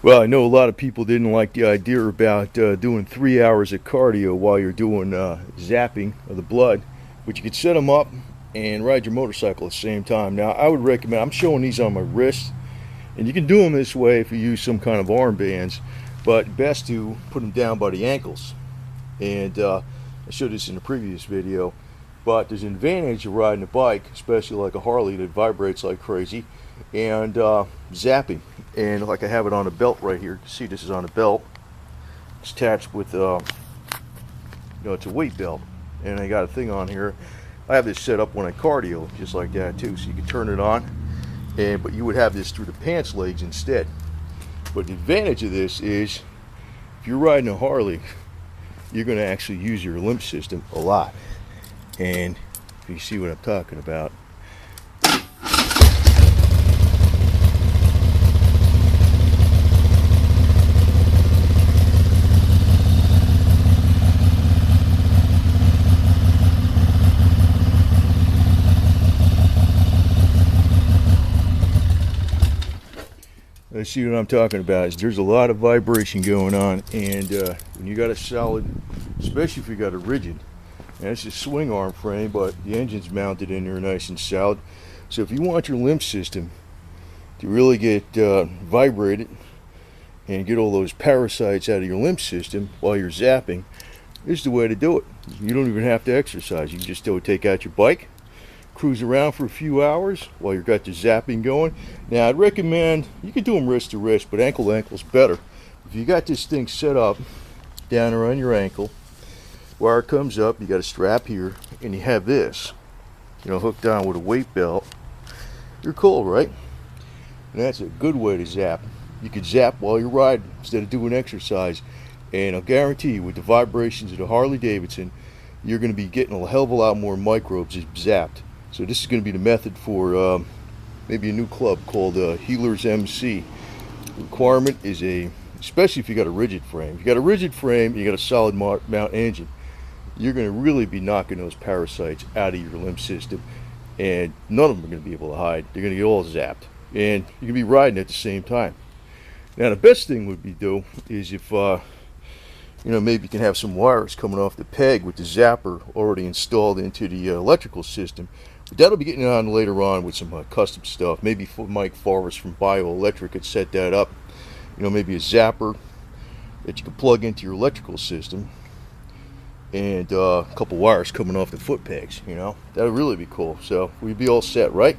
Well, I know a lot of people didn't like the idea about doing 3 hours of cardio while you're doing zapping of the blood, but you could set them up and ride your motorcycle at the same time. Now, I would recommend, I'm showing these on my wrist, and you can do them this way if you use some kind of armbands, but best to put them down by the ankles. And I showed this in the previous video, but there's an advantage of riding a bike, especially like a Harley that vibrates like crazy, and zapping. And like I have it on a belt right here. You can see this is on a belt. It's attached with, it's a weight belt. And I got a thing on here. I have this set up when I cardio, just like that too. So you can turn it on, but you would have this through the pants legs instead. But the advantage of this is, if you're riding a Harley, you're going to actually use your lymph system a lot. And if you see what I'm talking about, let's see what I'm talking about. Is there's a lot of vibration going on, and when you got a solid, especially if you got a rigid, and it's a swing arm frame, but the engine's mounted in there nice and solid. So if you want your lymph system to really get vibrated and get all those parasites out of your lymph system while you're zapping, this is the way to do it. You don't even have to exercise. You can just take out your bike, cruise around for a few hours while you've got your zapping going. Now, I'd recommend, you can do them wrist to wrist, but ankle to ankle is better. If you got this thing set up down around your ankle, wire comes up, you got a strap here, and you have this, hooked on with a weight belt, you're cool, right? And that's a good way to zap. You could zap while you're riding instead of doing exercise, and I'll guarantee you, with the vibrations of the Harley-Davidson, you're going to be getting a hell of a lot more microbes zapped. So this is going to be the method for maybe a new club called Healers MC. The requirement is especially if you got a rigid frame. If you got a rigid frame, you got a solid mount engine, you're going to really be knocking those parasites out of your lymph system, and none of them are going to be able to hide. They're going to get all zapped, and you can be riding at the same time. Now, the best thing would be is if maybe you can have some wires coming off the peg with the zapper already installed into the electrical system. But that'll be getting on later on with some custom stuff. Maybe Mike Forrest from Bioelectric could set that up. Maybe a zapper that you can plug into your electrical system, and a couple wires coming off the foot pegs. That would really be cool. So we'd be all set, right?